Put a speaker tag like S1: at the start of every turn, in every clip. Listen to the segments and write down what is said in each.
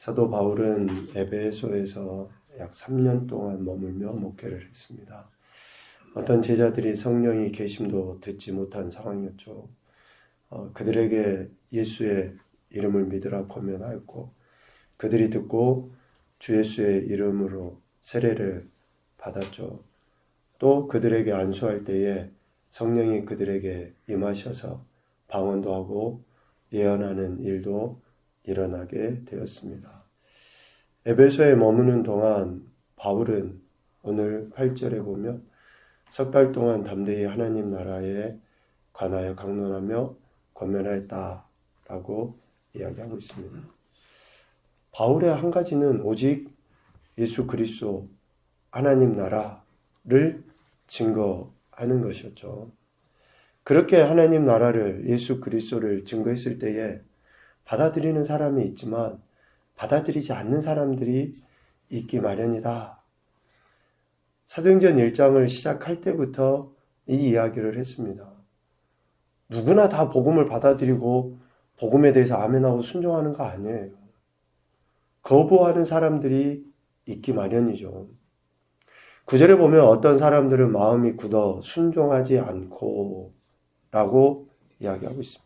S1: 사도 바울은 에베소에서 약 3년 동안 머물며 목회를 했습니다. 어떤 제자들이 성령이 계심도 듣지 못한 상황이었죠. 그들에게 예수의 이름을 믿으라 권면하였고, 그들이 듣고 주 예수의 이름으로 세례를 받았죠. 또 그들에게 안수할 때에 성령이 그들에게 임하셔서 방언도 하고 예언하는 일도 일어나게 되었습니다. 에베소에 머무는 동안 바울은 오늘 8절에 보면 석 달 동안 담대히 하나님 나라에 관하여 강론하며 권면하였다라고 이야기하고 있습니다. 바울의 한 가지는 오직 예수 그리스도 하나님 나라를 증거하는 것이었죠. 그렇게 하나님 나라를 예수 그리스도를 증거했을 때에 받아들이는 사람이 있지만 받아들이지 않는 사람들이 있기 마련이다. 사도행전 1장을 시작할 때부터 이 이야기를 했습니다. 누구나 다 복음을 받아들이고 복음에 대해서 아멘하고 순종하는 거 아니에요. 거부하는 사람들이 있기 마련이죠. 9절에 보면 어떤 사람들은 마음이 굳어 순종하지 않고 라고 이야기하고 있습니다.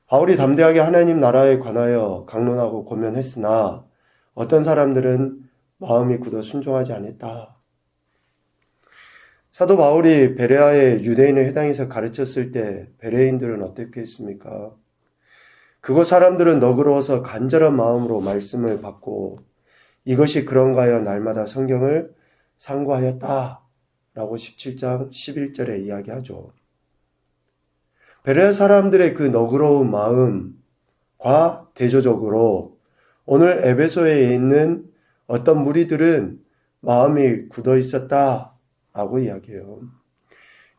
S1: 바울이 담대하게 하나님 나라에 관하여 강론하고 권면했으나 어떤 사람들은 마음이 굳어 순종하지 않았다. 사도 바울이 베레아의 유대인의 회당에서 가르쳤을 때 베레인들은 어떻게 했습니까? 그곳 사람들은 너그러워서 간절한 마음으로 말씀을 받고 이것이 그런가 하여 날마다 성경을 상고하였다 라고 17장 11절에 이야기하죠. 베레아 사람들의 그 너그러운 마음과 대조적으로 오늘 에베소에 있는 어떤 무리들은 마음이 굳어 있었다라고 이야기해요.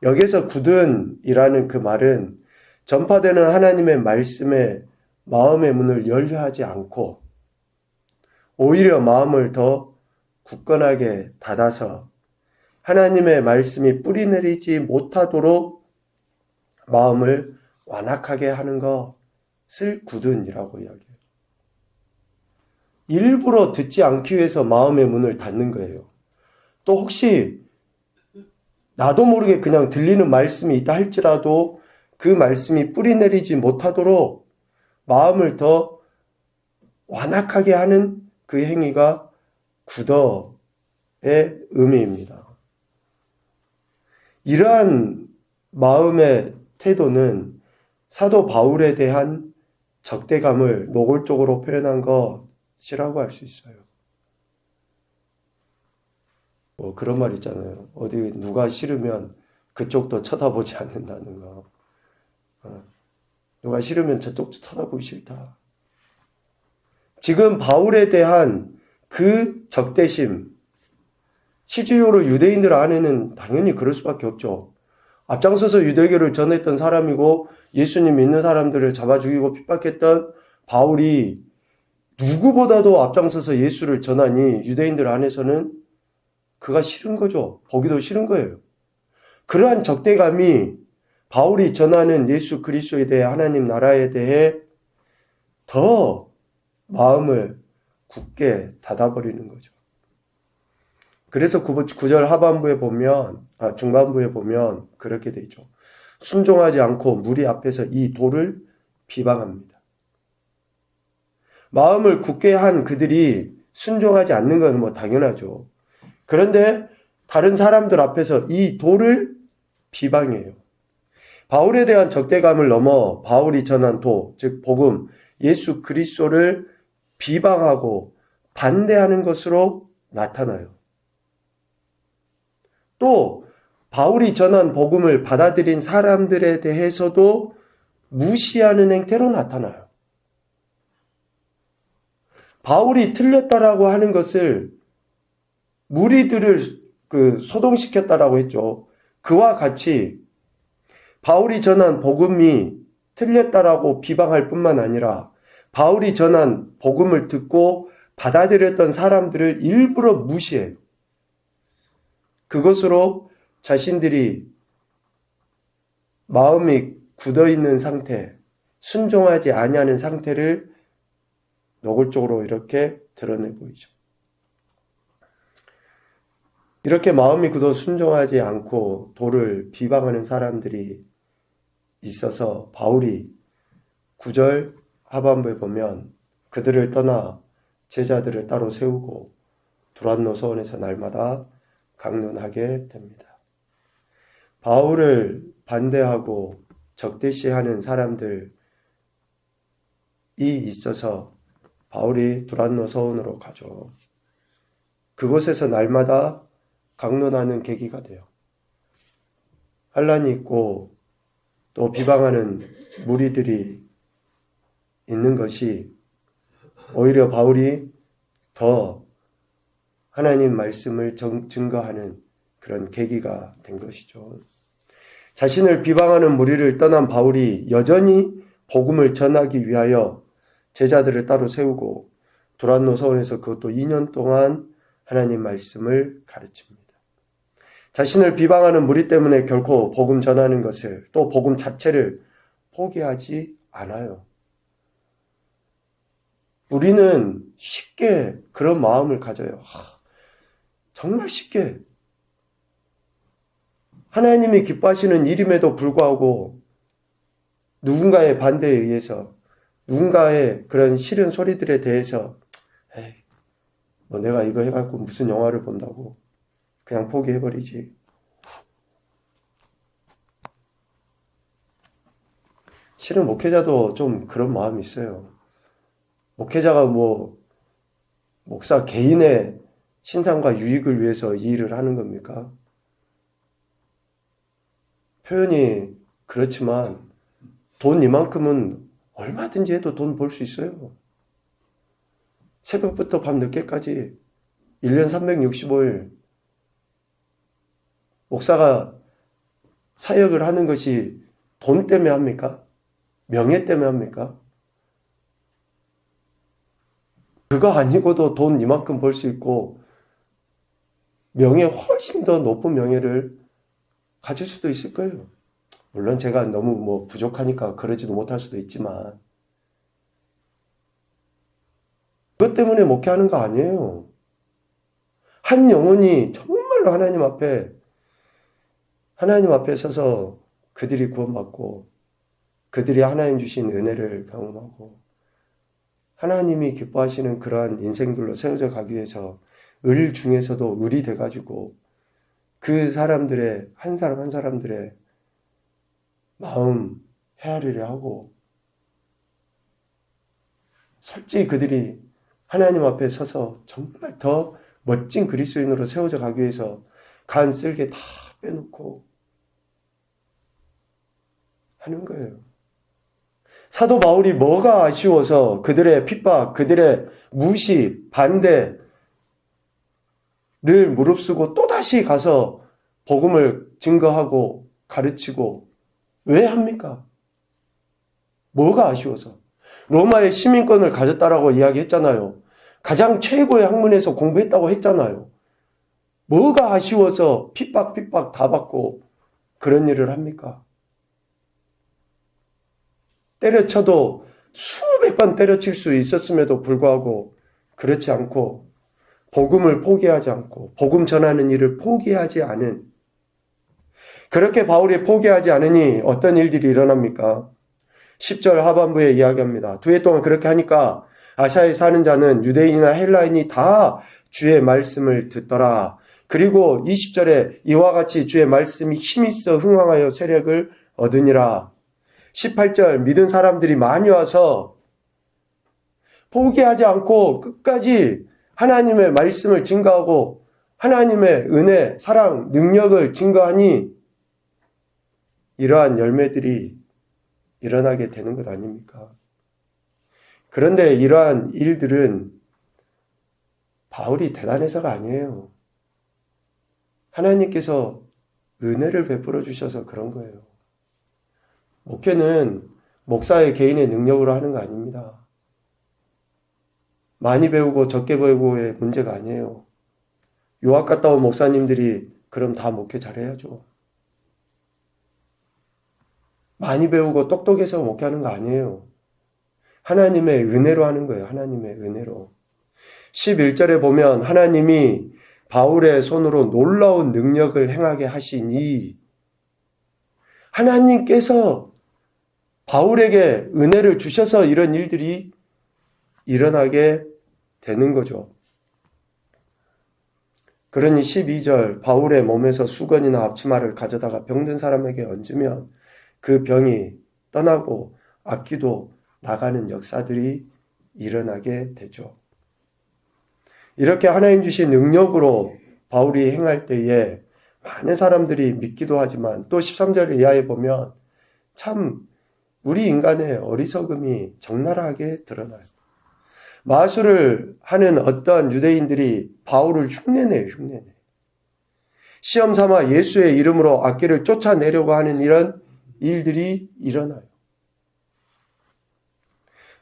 S1: 여기서 굳은이라는 그 말은 전파되는 하나님의 말씀에 마음의 문을 열려 하지 않고 오히려 마음을 더 굳건하게 닫아서 하나님의 말씀이 뿌리내리지 못하도록 마음을 완악하게 하는 것을 굳은이라고 이야기해요. 일부러 듣지 않기 위해서 마음의 문을 닫는 거예요. 또 혹시 나도 모르게 그냥 들리는 말씀이 있다 할지라도 그 말씀이 뿌리내리지 못하도록 마음을 더 완악하게 하는 그 행위가 굳어의 의미입니다. 이러한 마음의 태도는 사도 바울에 대한 적대감을 노골적으로 표현한 것이라고 할 수 있어요. 그런 말 있잖아요. 어디 누가 싫으면 그쪽도 쳐다보지 않는다는 거. 누가 싫으면 저쪽도 쳐다보기 싫다. 지금 바울에 대한 그 적대심, 시즈요로 유대인들 안에는 당연히 그럴 수밖에 없죠. 앞장서서 유대교를 전했던 사람이고 예수님 믿는 사람들을 잡아 죽이고 핍박했던 바울이 누구보다도 앞장서서 예수를 전하니 유대인들 안에서는 그가 싫은 거죠. 보기도 싫은 거예요. 그러한 적대감이 바울이 전하는 예수 그리스도에 대해 하나님 나라에 대해 더 마음을 굳게 닫아버리는 거죠. 그래서 9절 하반부에 보면, 중반부에 보면 그렇게 되죠. 순종하지 않고 무리 앞에서 이 돌을 비방합니다. 마음을 굳게 한 그들이 순종하지 않는 건 뭐 당연하죠. 그런데 다른 사람들 앞에서 이 돌을 비방해요. 바울에 대한 적대감을 넘어 바울이 전한 도, 즉 복음, 예수 그리스도를 비방하고 반대하는 것으로 나타나요. 또 바울이 전한 복음을 받아들인 사람들에 대해서도 무시하는 행태로 나타나요. 바울이 틀렸다라고 하는 것을 무리들을 소동시켰다라고 했죠. 그와 같이 바울이 전한 복음이 틀렸다라고 비방할 뿐만 아니라 바울이 전한 복음을 듣고 받아들였던 사람들을 일부러 무시해요. 그것으로 자신들이 마음이 굳어있는 상태, 순종하지 아니하는 상태를 노골적으로 이렇게 드러내 보이죠. 이렇게 마음이 굳어 순종하지 않고 도를 비방하는 사람들이 있어서 바울이 9절 하반부에 보면 그들을 떠나 제자들을 따로 세우고 두란노 서원에서 날마다 강론하게 됩니다. 바울을 반대하고 적대시하는 사람들이 있어서 바울이 두란노 서원으로 가죠. 그곳에서 날마다 강론하는 계기가 돼요. 환란이 있고 또 비방하는 무리들이 있는 것이 오히려 바울이 더 하나님 말씀을 증거하는 그런 계기가 된 것이죠. 자신을 비방하는 무리를 떠난 바울이 여전히 복음을 전하기 위하여 제자들을 따로 세우고 두란노 서원에서 그것도 2년 동안 하나님 말씀을 가르칩니다. 자신을 비방하는 무리 때문에 결코 복음 전하는 것을 또 복음 자체를 포기하지 않아요. 우리는 쉽게 그런 마음을 가져요. 정말 쉽게. 하나님이 기뻐하시는 일임에도 불구하고 누군가의 반대에 의해서 누군가의 그런 싫은 소리들에 대해서 뭐 내가 이거 해갖고 무슨 영화를 본다고 그냥 포기해버리지. 실은 목회자도 좀 그런 마음이 있어요. 목회자가 목사 개인의 신상과 유익을 위해서 이 일을 하는 겁니까? 표현이 그렇지만 돈 이만큼은 얼마든지 해도 돈 벌 수 있어요. 새벽부터 밤 늦게까지 1년 365일 목사가 사역을 하는 것이 돈 때문에 합니까? 명예 때문에 합니까? 그거 아니고도 돈 이만큼 벌 수 있고 명예 훨씬 더 높은 명예를 가질 수도 있을 거예요. 물론 제가 너무 부족하니까 그러지도 못할 수도 있지만 그것 때문에 목회하는 거 아니에요. 한 영혼이 정말로 하나님 앞에 서서 그들이 구원받고 그들이 하나님 주신 은혜를 경험하고 하나님이 기뻐하시는 그러한 인생들로 세워져 가기 위해서 을 중에서도 을이 돼가지고 그 사람들의 한 사람 한 사람들의 마음 헤아리려 하고 솔직히 그들이 하나님 앞에 서서 정말 더 멋진 그리스도인으로 세워져 가기 위해서 간 쓸개 다 빼놓고 하는 거예요. 사도 바울이 뭐가 아쉬워서 그들의 핍박, 그들의 무시, 반대를 무릅쓰고 또다시 가서 복음을 증거하고 가르치고 왜 합니까? 뭐가 아쉬워서? 로마의 시민권을 가졌다라고 이야기했잖아요. 가장 최고의 학문에서 공부했다고 했잖아요. 뭐가 아쉬워서 핍박 다 받고 그런 일을 합니까? 때려쳐도 수백 번 때려칠 수 있었음에도 불구하고 그렇지 않고 복음을 포기하지 않고 복음 전하는 일을 포기하지 않은 그렇게 바울이 포기하지 않으니 어떤 일들이 일어납니까? 10절 하반부에 이야기합니다. 2해 동안 그렇게 하니까 아시아에 사는 자는 유대인이나 헬라인이 다 주의 말씀을 듣더라. 그리고 20절에 이와 같이 주의 말씀이 힘있어 흥왕하여 세력을 얻으니라. 18절 믿은 사람들이 많이 와서 포기하지 않고 끝까지 하나님의 말씀을 증거하고 하나님의 은혜, 사랑, 능력을 증거하니 이러한 열매들이 일어나게 되는 것 아닙니까? 그런데 이러한 일들은 바울이 대단해서가 아니에요. 하나님께서 은혜를 베풀어 주셔서 그런 거예요. 목회는 목사의 개인의 능력으로 하는 거 아닙니다. 많이 배우고 적게 배우고의 문제가 아니에요. 유학 갔다 온 목사님들이 그럼 다 목회 잘해야죠. 많이 배우고 똑똑해서 목회하는 거 아니에요. 하나님의 은혜로 하는 거예요. 하나님의 은혜로. 11절에 보면 하나님이 바울의 손으로 놀라운 능력을 행하게 하시니 하나님께서 바울에게 은혜를 주셔서 이런 일들이 일어나게 되는 거죠. 그러니 12절 바울의 몸에서 수건이나 앞치마를 가져다가 병든 사람에게 얹으면 그 병이 떠나고 악귀도 나가는 역사들이 일어나게 되죠. 이렇게 하나님 주신 능력으로 바울이 행할 때에 많은 사람들이 믿기도 하지만 또 13절 이하에 보면 참 우리 인간의 어리석음이 적나라하게 드러나요. 마술을 하는 어떤 유대인들이 바울을 흉내내요. 시험 삼아 예수의 이름으로 악귀를 쫓아내려고 하는 이런 일들이 일어나요.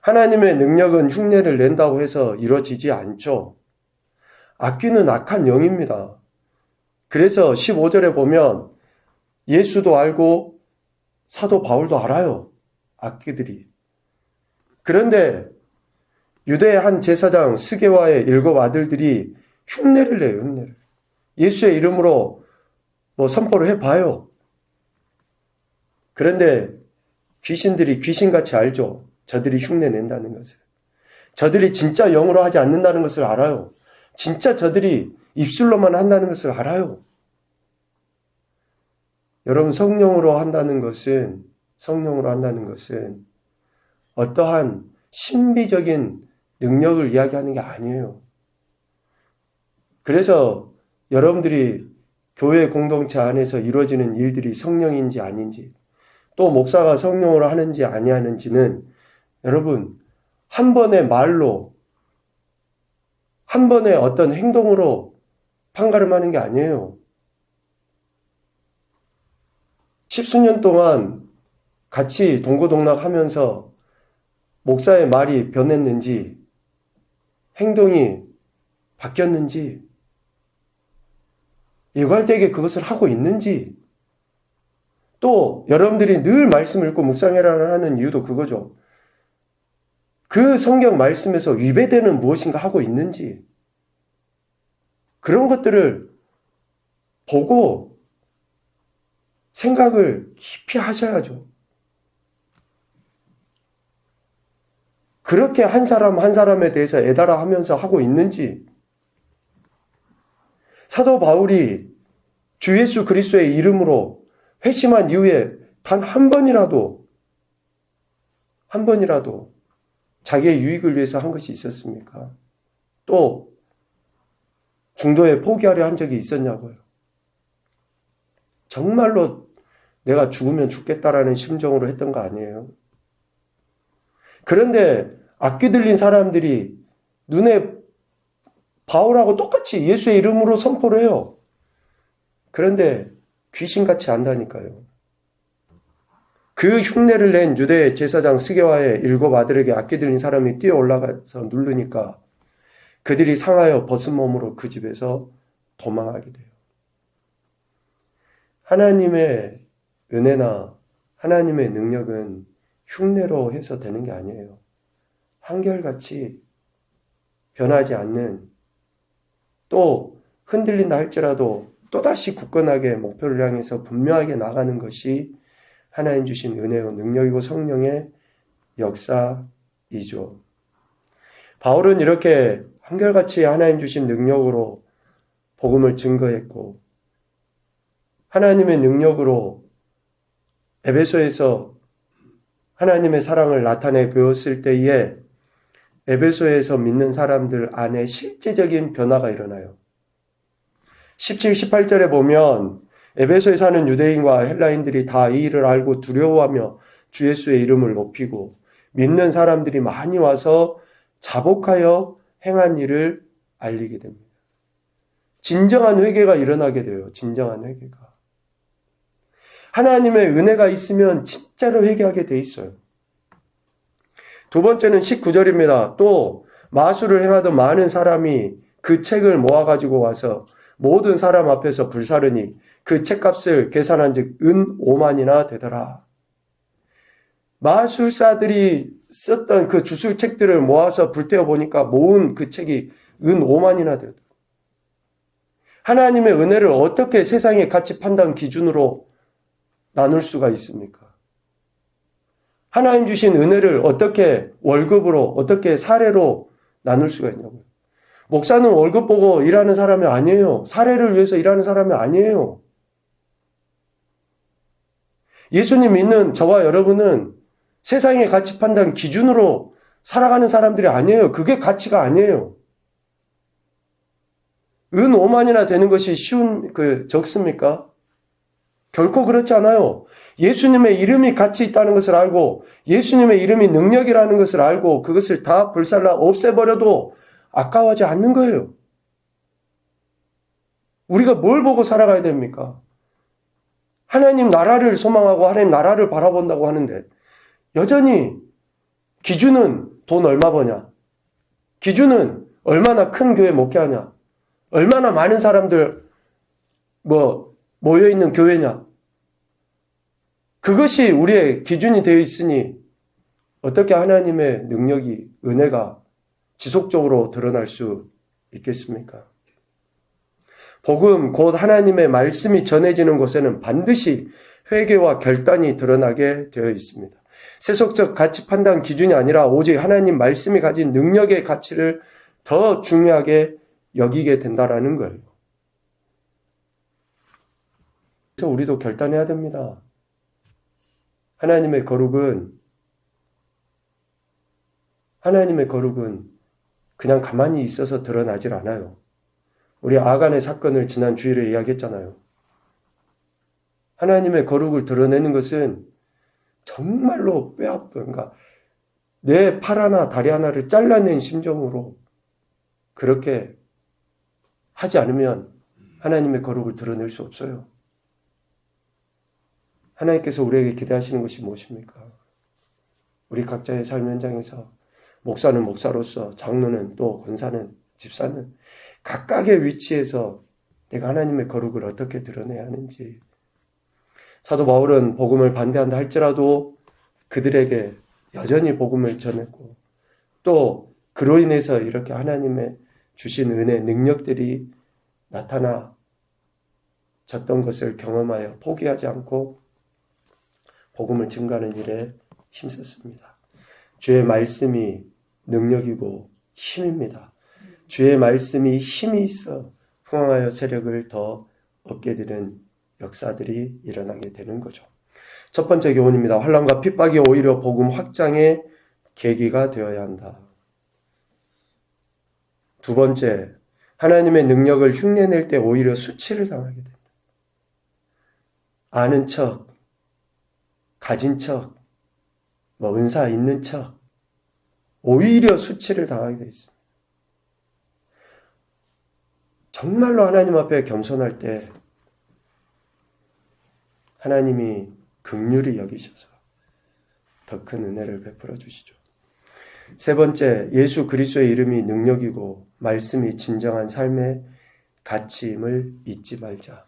S1: 하나님의 능력은 흉내를 낸다고 해서 이루어지지 않죠. 악귀는 악한 영입니다. 그래서 15절에 보면 예수도 알고 사도 바울도 알아요. 악귀들이. 그런데 유대의 한 제사장 스게와의 7 아들들이 흉내를 내요. 흉내를. 예수의 이름으로 선포를 해봐요. 그런데 귀신들이 귀신같이 알죠. 저들이 흉내 낸다는 것을. 저들이 진짜 영으로 하지 않는다는 것을 알아요. 진짜 저들이 입술로만 한다는 것을 알아요. 여러분, 성령으로 한다는 것은 어떠한 신비적인 능력을 이야기하는 게 아니에요. 그래서 여러분들이 교회 공동체 안에서 이루어지는 일들이 성령인지 아닌지, 또 목사가 성령으로 하는지 아니하는지는 여러분, 한 번의 말로, 한 번의 어떤 행동으로 판가름하는 게 아니에요. 10수년 동안 같이 동고동락하면서 목사의 말이 변했는지, 행동이 바뀌었는지, 일괄되게 그것을 하고 있는지, 또 여러분들이 늘 말씀을 읽고 묵상해라 하는 이유도 그거죠. 그 성경 말씀에서 위배되는 무엇인가 하고 있는지, 그런 것들을 보고 생각을 깊이 하셔야죠. 그렇게 한 사람 한 사람에 대해서 애달아 하면서 하고 있는지, 사도 바울이 주 예수 그리스도의 이름으로 회심한 이후에 단 한 번이라도 자기의 유익을 위해서 한 것이 있었습니까? 또 중도에 포기하려 한 적이 있었냐고요. 정말로 내가 죽으면 죽겠다라는 심정으로 했던 거 아니에요. 그런데 악귀 들린 사람들이 눈에 바울하고 똑같이 예수의 이름으로 선포를 해요. 그런데 귀신같이 안다니까요. 그 흉내를 낸 유대 제사장 스게와의 7 아들에게 악귀 들린 사람이 뛰어 올라가서 누르니까 그들이 상하여 벗은 몸으로 그 집에서 도망하게 돼요. 하나님의 은혜나 하나님의 능력은 흉내로 해서 되는 게 아니에요. 한결같이 변하지 않는, 또 흔들린다 할지라도 또다시 굳건하게 목표를 향해서 분명하게 나가는 것이 하나님 주신 은혜요 능력이고 성령의 역사이죠. 바울은 이렇게 한결같이 하나님 주신 능력으로 복음을 증거했고, 하나님의 능력으로 에베소에서 하나님의 사랑을 나타내 보였을 때에 에베소에서 믿는 사람들 안에 실제적인 변화가 일어나요. 17, 18절에 보면 에베소에 사는 유대인과 헬라인들이 다 이 일을 알고 두려워하며 주 예수의 이름을 높이고 믿는 사람들이 많이 와서 자복하여 행한 일을 알리게 됩니다. 진정한 회개가 일어나게 돼요. 진정한 회개가. 하나님의 은혜가 있으면 진짜로 회개하게 돼 있어요. 두 번째는 19절입니다. 또 마술을 행하던 많은 사람이 그 책을 모아가지고 와서 모든 사람 앞에서 불사르니 그 책값을 계산한 즉 은 5만이나 되더라. 마술사들이 썼던 그 주술책들을 모아서 불태워 보니까 모은 그 책이 은 5만이나 되었다. 하나님의 은혜를 어떻게 세상의 가치 판단 기준으로 나눌 수가 있습니까? 하나님 주신 은혜를 어떻게 월급으로, 어떻게 사례로 나눌 수가 있냐고요. 목사는 월급 보고 일하는 사람이 아니에요. 사례를 위해서 일하는 사람이 아니에요. 예수님 믿는 저와 여러분은 세상의 가치 판단 기준으로 살아가는 사람들이 아니에요. 그게 가치가 아니에요. 은 5만이나 되는 것이 적습니까? 결코 그렇지 않아요. 예수님의 이름이 가치 있다는 것을 알고 예수님의 이름이 능력이라는 것을 알고 그것을 다 불살라 없애버려도 아까워하지 않는 거예요. 우리가 뭘 보고 살아가야 됩니까? 하나님 나라를 소망하고 하나님 나라를 바라본다고 하는데 여전히 기준은 돈 얼마 버냐? 기준은 얼마나 큰 교회 목회하냐? 얼마나 많은 사람들 모여있는 교회냐? 그것이 우리의 기준이 되어 있으니 어떻게 하나님의 능력이, 은혜가 지속적으로 드러날 수 있겠습니까? 복음, 곧 하나님의 말씀이 전해지는 곳에는 반드시 회개와 결단이 드러나게 되어 있습니다. 세속적 가치 판단 기준이 아니라 오직 하나님 말씀이 가진 능력의 가치를 더 중요하게 여기게 된다라는 거예요. 그래서 우리도 결단해야 됩니다. 하나님의 거룩은 그냥 가만히 있어서 드러나질 않아요. 우리 아간의 사건을 지난 주일에 이야기했잖아요. 하나님의 거룩을 드러내는 것은 정말로 그러니까 내 팔 하나 다리 하나를 잘라낸 심정으로 그렇게 하지 않으면 하나님의 거룩을 드러낼 수 없어요. 하나님께서 우리에게 기대하시는 것이 무엇입니까? 우리 각자의 삶 현장에서 목사는 목사로서, 장로는 또 권사는, 집사는 각각의 위치에서 내가 하나님의 거룩을 어떻게 드러내야 하는지. 사도 바울은 복음을 반대한다 할지라도 그들에게 여전히 복음을 전했고 또 그로 인해서 이렇게 하나님의 주신 은혜, 능력들이 나타나졌던 것을 경험하여 포기하지 않고 복음을 증거하는 일에 힘썼습니다. 주의 말씀이 능력이고 힘입니다. 주의 말씀이 힘이 있어 흥황하여 세력을 더 얻게 되는 역사들이 일어나게 되는 거죠. 첫 번째 교훈입니다. 환난과 핍박이 오히려 복음 확장의 계기가 되어야 한다. 두 번째, 하나님의 능력을 흉내낼 때 오히려 수치를 당하게 된다. 아는 척, 가진 척, 은사 있는 척, 오히려 수치를 당하게 되어 있습니다. 정말로 하나님 앞에 겸손할 때 하나님이 긍휼히 여기셔서 더 큰 은혜를 베풀어 주시죠. 세 번째, 예수 그리스도의 이름이 능력이고 말씀이 진정한 삶의 가치임을 잊지 말자.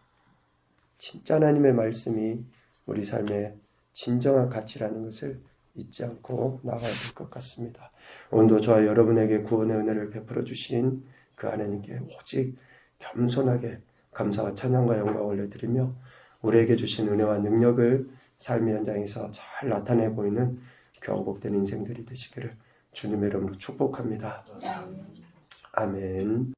S1: 진짜 하나님의 말씀이 우리 삶의 진정한 가치라는 것을 잊지 않고 나가야 될 것 같습니다. 오늘도 저와 여러분에게 구원의 은혜를 베풀어 주신 그 하나님께 오직 겸손하게 감사와 찬양과 영광을 올려드리며 우리에게 주신 은혜와 능력을 삶의 현장에서 잘 나타내 보이는 귀하고 복된 인생들이 되시기를 주님의 이름으로 축복합니다. 아멘.